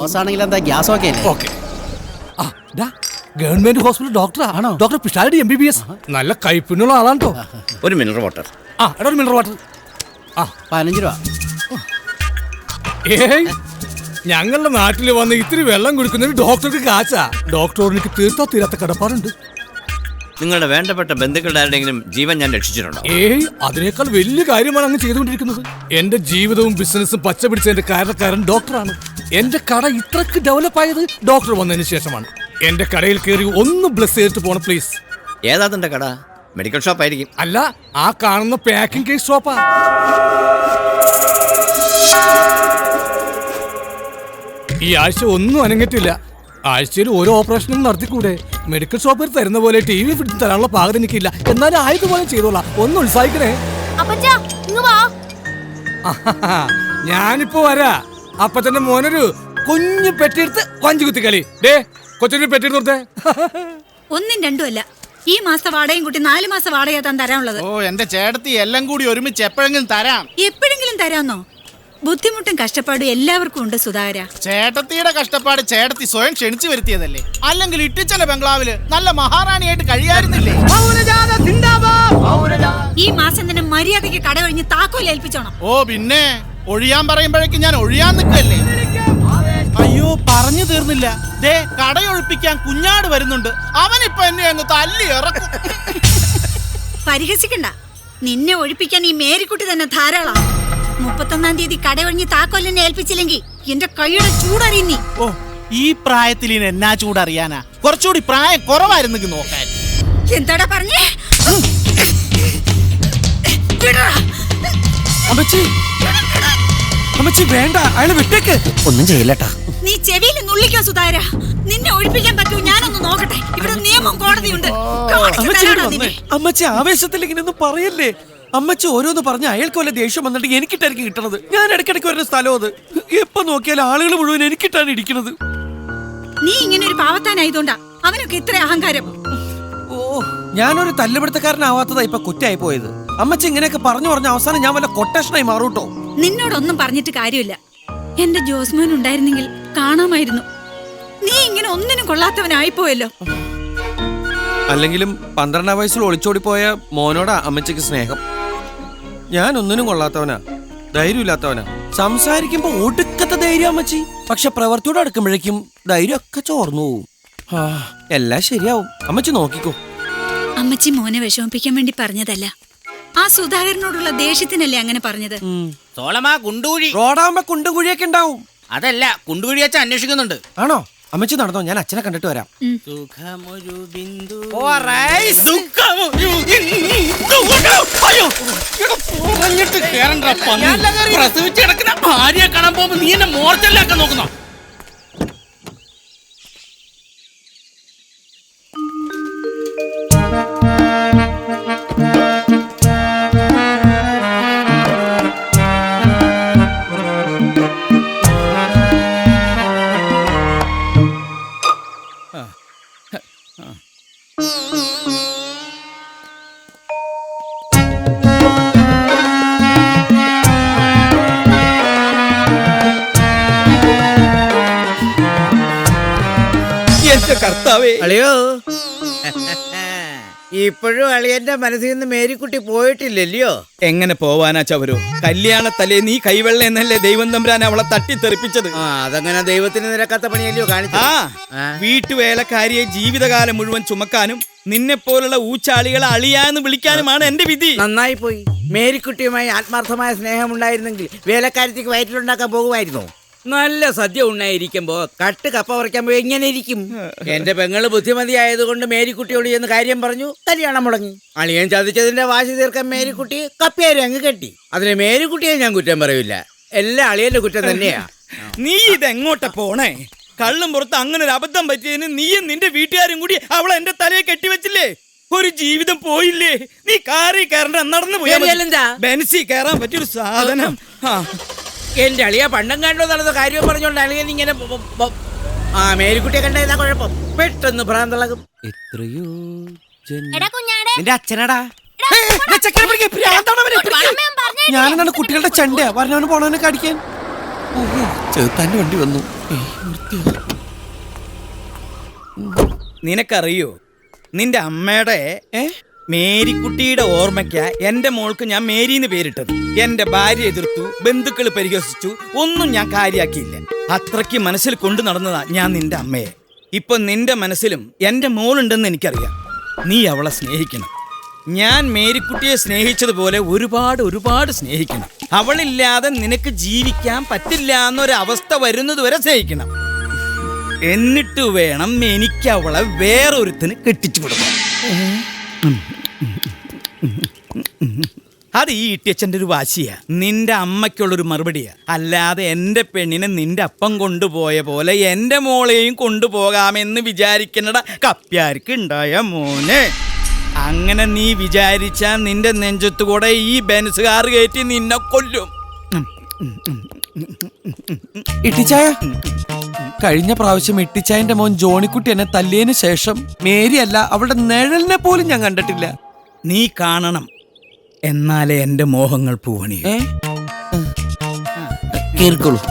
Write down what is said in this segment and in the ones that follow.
ഓസാണെങ്കിൽ എന്താ ഗ്യാസ് ഒക്കെ okay. Government hospital doctor ആണോ? Doctor Pisharody MBBS. നല്ല കൈപ്പിന്നുള്ള ആളാണ് കേട്ടോ. ഒരു മിനറൽ വാട്ടർ. എടാ ഒരു മിനറൽ വാട്ടർ. 15 രൂപ. ഏയ്, ഞങ്ങളുടെ നാട്ടിൽ വന്ന് ഇത്തിരി വെള്ളം കുടിക്കുന്നതിന് ഡോക്ടർക്ക് കാച്ചാ. ഡോക്ടറോട് എനിക്ക് തീരാത്ത കടപ്പാടുണ്ട്. നിങ്ങളുടെ വേണ്ടപ്പെട്ട ബന്ധുക്കളുടെ ആരുടെയെങ്കിലും ജീവൻ ഞാൻ രക്ഷിച്ചിട്ടുണ്ടോ? ഏയ്, അതിനേക്കാൾ വലിയ കാര്യമാണ് അങ്ങ് ചെയ്തുകൊണ്ടിരിക്കുന്നത്. എന്റെ ജീവിതവും ബിസിനസ്സും പച്ച പിടിച്ചതിന്റെ കാരണക്കാരൻ ഡോക്ടറാണ്. എന്റെ കട ഇത്രക്ക് ഡെവലപ്പ് ആയത് ഡോക്ടർ വന്നതിന് ശേഷമാണ്. എന്റെ കടയിൽ കയറി ഒന്ന് ബ്ലസ് ചെയ്തിട്ട് പോണം പ്ലീസ്. ഏതാ തന്റെ കട? മെഡിക്കൽ ഷോപ്പ് ആയിരിക്കും. അല്ല, ആ കാണുന്ന പാക്കിംഗ് കേസ് ഷോപ്പാ. ഈ ആഴ്ച ഒന്നും അനങ്ങിട്ടില്ല. ആഴ്ചയിൽ ഓരോ ഓപ്പറേഷനും നടത്തിക്കൂടെ? മെഡിക്കൽ ഷോപ്പിൽ തരുന്ന പോലെ TV പിടിച്ച് തരാനുള്ള പാകം എനിക്കില്ല. എന്നാലും ആയതുപോലെ ചെയ്തോളാം. ഒന്ന് ഉത്സാഹിക്കണേ. ഞാനിപ്പോ വരാ. അപ്പച്ചന്റെ മോനൊരു കുഞ്ഞു പെട്ടിയെടുത്ത് കൊഞ്ചു കുത്തി കളി. കൊച്ചിന് പെട്ടിയെടുത്ത് ഒന്നും രണ്ടും അല്ല. ഈ മാസത്തെ വാടകയും കൂട്ടി 4 മാസം വാടക താൻ തരാനുള്ളത്. ഓ, എന്റെ ചേട്ടത്തി എല്ലാം കൂടി ഒരുമിച്ച് എപ്പോഴെങ്കിലും തരാം. എപ്പോഴെങ്കിലും തരാന്നോ? ബുദ്ധിമുട്ടും കഷ്ടപ്പാടും എല്ലാവർക്കും ഉണ്ട് സുധാകര. ചേട്ടത്തിയുടെ കഷ്ടപ്പാട് ചേട്ടത്തി സ്വയം ക്ഷണിച്ചു വരുത്തിയതല്ലേ? അല്ലെങ്കിൽ ഇട്ടിച്ചല ബംഗ്ലാവില് നല്ല മഹാറാണിയായിട്ട് കഴിയായിരുന്നില്ലേ? ഈ മാസം തന്നെ മര്യാദയ്ക്ക് കട കഴിഞ്ഞ് താക്കോൽ ഏൽപ്പിച്ചോണം. ഓ പിന്നെ, ഒഴിയാൻ പറയുമ്പോഴേക്കും ഞാൻ ഒഴിയാൻ നിൽക്കല്ലേ? അയ്യോ, പറഞ്ഞു തീർന്നില്ല. ദേ, കടയൊഴിപ്പിക്കാൻ കുഞ്ഞാട് വരുന്നുണ്ട്. അവനിപ്പൊ എന്നെ അങ്ങ് തല്ലി ഇറക്കും. പരിഹസിക്കണ്ട. നിന്നെ ഒഴിപ്പിക്കാൻ ഈ മേരിക്കുട്ടി തന്നെ ധാരാളം. 31-ാം തീയതി കടയൊഴിഞ്ഞ് താക്കോലിനെ ഏൽപ്പിച്ചില്ലെങ്കിൽ എന്റെ കൈയുടെ ചൂടറിയുന്നീ. ഓ, ഈ പ്രായത്തിൽ എന്നാ ചൂടറിയാനാ? കുറച്ചുകൂടി പ്രായം കുറവായിരുന്നെങ്കിൽ നോക്കാൻ. എന്താടാ പറഞ്ഞേ? അമ്മച്ചി വേണ്ട, അയാളെ വിട്ടേക്ക്. ഒന്നും ചെയ്യില്ലട്ടാ. നീ ചെവിയിൽ നുള്ളിക്കോ സുധാര. നിന്നെ ഒഴിപ്പിക്കാൻ പറ്റൂ? ഞാനൊന്ന് നോക്കട്ടെ. ഇവിടെ നിയമം കോടതിയുണ്ട്. അമ്മച്ചി ആവേശത്തിൽ ഇങ്ങനെയൊന്നും പറയല്ലേ. അമ്മച്ചി ഓരോന്ന് പറഞ്ഞ അയാൾക്ക് വല്ല ദേഷ്യം വന്നിട്ട് എനിക്കിട്ടായിരിക്കും കിട്ടണത്. ഞാൻ ഇടയ്ക്കിടയ്ക്ക് വരുന്ന സ്ഥലം അത്. എപ്പോ നോക്കിയാലും ആളുകൾ മുഴുവൻ എനിക്കിട്ടാണ് ഇരിക്കുന്നത്. നീ ഇങ്ങനെ ഒരു പാവത്താനായതുകൊണ്ടാ അവനൊക്കെ ഇത്ര അഹങ്കാരം. ഓ, ഞാനൊരു തല്ലുപിടുത്തക്കാരനാവാത്തതാ ഇപ്പൊ കുറ്റായി പോയത്. അമ്മച്ചി ഇങ്ങനെയൊക്കെ പറഞ്ഞു പറഞ്ഞ അവസാനം ഞാൻ വല്ല കൊട്ടേഷനായി മാറൂട്ടോ. നിന്നോടൊന്നും പറഞ്ഞിട്ട് കാര്യമില്ല. എന്റെ ജോസ്മോൻ ഉണ്ടായിരുന്നെങ്കിൽ കാണാമായിരുന്നു. നീ ഇങ്ങനെ ഒന്നിനും കൊള്ളാത്തവനായിപ്പോയല്ലോ. അല്ലെങ്കിലും 12-ാം വയസ്സിൽ ഒളിച്ചോടി പോയ മോനോടാ അമ്മച്ചിക്ക് സ്നേഹം. ഞാൻ ഒന്നിനും കൊള്ളാത്തവനാ, ധൈര്യമില്ലാത്തവനാ. സംസാരിക്കുമ്പോ ഒടുക്കത്തെ ധൈര്യം അമ്മച്ചി. പക്ഷെ പ്രവർത്തിയോട് അടുക്കുമ്പോഴേക്കും ധൈര്യമൊക്കെ ചോർന്നു പോവും. എല്ലാം ശരിയാവും. അമ്മച്ചി നോക്കിക്കോ. അമ്മച്ചി മോനെ വിഷമിപ്പിക്കാൻ വേണ്ടി പറഞ്ഞതല്ല. ആ സുധാകരനോടുള്ള ദേഷ്യത്തിനല്ലേ അങ്ങനെ പറഞ്ഞത്. റോഡാകുമ്പോ കുണ്ടും കുഴിയൊക്കെ ഉണ്ടാവും. അതല്ല, കുണ്ടുകുഴിയച്ച അന്വേഷിക്കുന്നുണ്ട്. ആണോ? അമ്മച്ചി നടന്നോ, ഞാൻ അച്ഛനെ കണ്ടിട്ട് വരാം. പ്രസവിച്ച് കിടക്കുന്ന ഭാര്യയെ കാണാൻ പോകുമ്പോ നീ എന്നെ മോർച്ചല്ലാക്കാൻ നോക്കുന്നോ? കർത്താവേ, അളിയോ, ഇപ്പോഴും അളിയന്റെ മനസ്സിൽ നിന്ന് മേരിക്കുട്ടി പോയിട്ടില്ലല്ലോ. എങ്ങനെ പോവാനാ ചവരോ? കല്യാണത്തലേ നീ കൈവെള്ള എന്നല്ലേ ദൈവം തമ്പുരാൻ അവളെ തട്ടിത്തെറിപ്പിച്ചത്. അതങ്ങനെ ദൈവത്തിന് നിരക്കാത്ത പണിയല്ലയോ കാണിച്ചു. വീട്ടുവേലക്കാരിയെ ജീവിതകാലം മുഴുവൻ ചുമക്കാനും നിന്നെ പോലുള്ള ഊച്ചാളികളെ അളിയാന്ന് വിളിക്കാനുമാണ് എന്റെ വിധി. നന്നായി പോയി. മേരിക്കുട്ടിയുമായി ആത്മാർത്ഥമായ സ്നേഹമുണ്ടായിരുന്നെങ്കിൽ വേലക്കാരത്തേക്ക് വയറ്റിലുണ്ടാക്കാൻ പോകുമായിരുന്നു. നല്ല സദ്യ ഉണ്ടായിരിക്കുമ്പോ കട്ട് കപ്പ പറിക്കാൻ പോയി എങ്ങനെ ഇരിക്കും? എന്റെ പെങ്ങള് ബുദ്ധിമതി ആയതുകൊണ്ട് മേരിക്കുട്ടിയോട് ചെന്ന് കാര്യം പറഞ്ഞു, കല്യാണം മുടങ്ങി. അളിയൻ ചതിച്ചതിന്റെ വാശി തീർക്കാൻ മേരിക്കുട്ടി കപ്പേരി അങ്ങ് കെട്ടി. അതിന് മേരിക്കുട്ടിയെ ഞാൻ കുറ്റം പറയില്ല. എല്ലാ അളിയന്റെ കുറ്റം തന്നെയാ. നീ ഇതെങ്ങോട്ടാ പോണേ? കള്ളും പുറത്ത് അങ്ങനെ ഒരു അബദ്ധം പറ്റിയതിന് നീയും നിന്റെ വീട്ടുകാരും കൂടി അവളെ എന്റെ തലയെ കെട്ടിവെച്ചില്ലേ? ഒരു ജീവിതം പോയില്ലേ? നീ കാറി കയറണ്ട, നടന്നു പോയാ ബെൻസി കയറാൻ പറ്റിയൊരു സാധനം. എന്റെ അളിയ പണ്ടം കണ്ടോ നടന്ന കാര്യം പറഞ്ഞോണ്ട് അളിയൻ ഇങ്ങനെ മേരിക്കുട്ടിയെ കണ്ടാ കുഴപ്പം. പെട്ടെന്ന് ഭ്രാന്തളകും. എത്രയോ നിന്റെ അച്ഛനടാ. ഞാനെന്താണ് കുട്ടികളുടെ ചെണ്ടയാ വരണവന് പോണവനെ കടിക്കാൻ? ചെറുത്താൻ്റെ വണ്ടി വന്നു. നിനക്കറിയോ നിന്റെ അമ്മയുടെ മേരിക്കുട്ടിയുടെ ഓർമ്മയ്ക്കാ എന്റെ മോൾക്ക് ഞാൻ മേരിന്ന് പേരിട്ടത്. എന്റെ ഭാര്യ എതിർത്തു, ബന്ധുക്കൾ പരിഹസിച്ചു, ഒന്നും ഞാൻ കാര്യാക്കിയില്ല. അത്രയ്ക്ക് മനസ്സിൽ കൊണ്ടു നടന്നതാ ഞാൻ നിന്റെ അമ്മയെ. ഇപ്പൊ നിന്റെ മനസ്സിലും എന്റെ മോളുണ്ടെന്ന് എനിക്കറിയാം. നീ അവളെ സ്നേഹിക്കണം. ഞാൻ മേരിക്കുട്ടിയെ സ്നേഹിച്ചതുപോലെ ഒരുപാട് സ്നേഹിക്കണം. അവളില്ലാതെ നിനക്ക് ജീവിക്കാൻ പറ്റില്ല എന്നൊരവസ്ഥ വരുന്നത് വരെ സ്നേഹിക്കണം. എന്നിട്ട് വേണം എനിക്ക് അവളെ വേറൊരുത്തിന് കെട്ടിച്ചു കൊടുക്കണം. അത് ഈ ഇട്ടിയച്ഛൻ്റെ ഒരു വാശിയാ, നിന്റെ അമ്മയ്ക്കുള്ളൊരു മറുപടിയാ. അല്ലാതെ എൻ്റെ പെണ്ണിനെ നിന്റെ അപ്പം കൊണ്ടുപോയ പോലെ എൻ്റെ മോളെയും കൊണ്ടുപോകാമെന്ന് വിചാരിക്കണട കപ്പ്യാർക്ക് ഉണ്ടായ മോനെ. അങ്ങനെ നീ വിചാരിച്ചാ നിന്റെ നെഞ്ചത്തു കൂടെ ഈ ബെൻസുകാർ കയറ്റി നിന്നെ കൊല്ലും. ഇട്ടിച്ചായ, കഴിഞ്ഞ പ്രാവശ്യം ഇട്ടിച്ചായന്റെ മോൻ ജോണിക്കുട്ടി എന്നെ തല്ലിയതിനു ശേഷം മേരി അല്ല അവളുടെ നിഴലിനെ പോലും ഞാൻ കണ്ടിട്ടില്ല. നീ കാണണം, എന്നാലേ എന്റെ മോഹങ്ങൾ പൂവണി. കേൾക്കുള്ളൂ.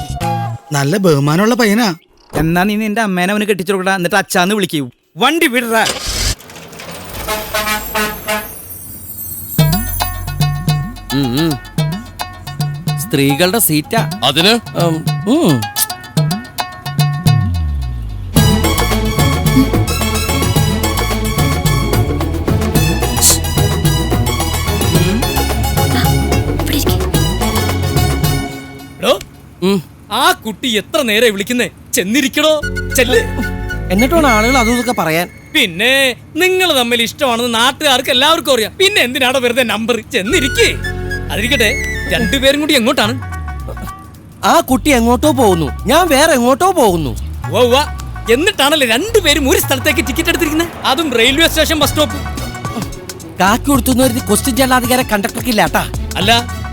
നല്ല ബഹുമാനമുള്ള പയ്യനാ. എന്നാ നീ നിന്റെ അമ്മേനെ അവന് കെട്ടിച്ചു കൊടുക്കടാ, എന്നിട്ട് അച്ഛാന്ന് വിളിക്കൂ. വണ്ടി വിടറാ. സ്ത്രീകളുടെ സീറ്റാ അതിന് ആ കുട്ടി എത്ര നേരെ വിളിക്കുന്നേ, ചെന്നിരിക്കണോ? ചെല്ല്. എന്നിട്ടാണ് ആളുകൾ അതും ഇതൊക്കെ പറയാൻ. പിന്നെ നിങ്ങൾ തമ്മിൽ ഇഷ്ടമാണെന്ന് നാട്ടുകാർക്ക് എല്ലാവർക്കും അറിയാം. പിന്നെ എന്തിനാണ് വെറുതെ നമ്പർ? ചെന്നിരിക്കേ. അതിരിക്കട്ടെ, രണ്ടുപേരും കൂടി എങ്ങോട്ടാണ്? ആ കുട്ടി എങ്ങോട്ടോ പോകുന്നു, ഞാൻ വേറെ എങ്ങോട്ടോ പോകുന്നു. എന്നിട്ടാണല്ലേ രണ്ടുപേരും ഒരു സ്ഥലത്തേക്ക് ടിക്കറ്റ് എടുത്തിരിക്കുന്നത്, അതും റെയിൽവേ സ്റ്റേഷൻ ബസ് സ്റ്റോപ്പ്. കാക്കി കൊടുത്തുന്ന ക്വസ്റ്റ്യൻ ചെല്ലാധികാരെ കണ്ടക്ടർക്കില്ല കേട്ടാ. അല്ല,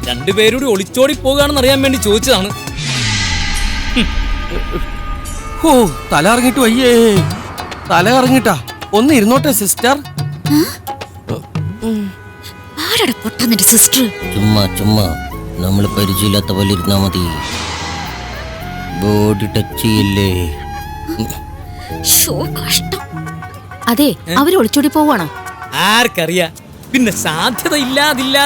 രണ്ടുപേരും ഒളിച്ചോടി പോകുകയാണെന്ന് അറിയാൻ വേണ്ടി ചോദിച്ചതാണ്. ഓ, തല ഇറങ്ങിട്ട് വയ്യേ, തല ഇറങ്ങിട്ടാ. ഒന്ന് ഇരുന്നോട്ടെ സിസ്റ്റർ. സിസ്റ്റർ ചുമ്മാ നമ്മള് പരിചയമില്ലാത്ത പോലെ ഇരുന്നാ മതി. ബോഡി ടച്ച് ചെയ്യില്ലേ. അതെ, അവര് ഒളിച്ചോടി പോവാണോ? ആർക്കറിയാ, പിന്നെ സാധ്യത ഇല്ലാതില്ല.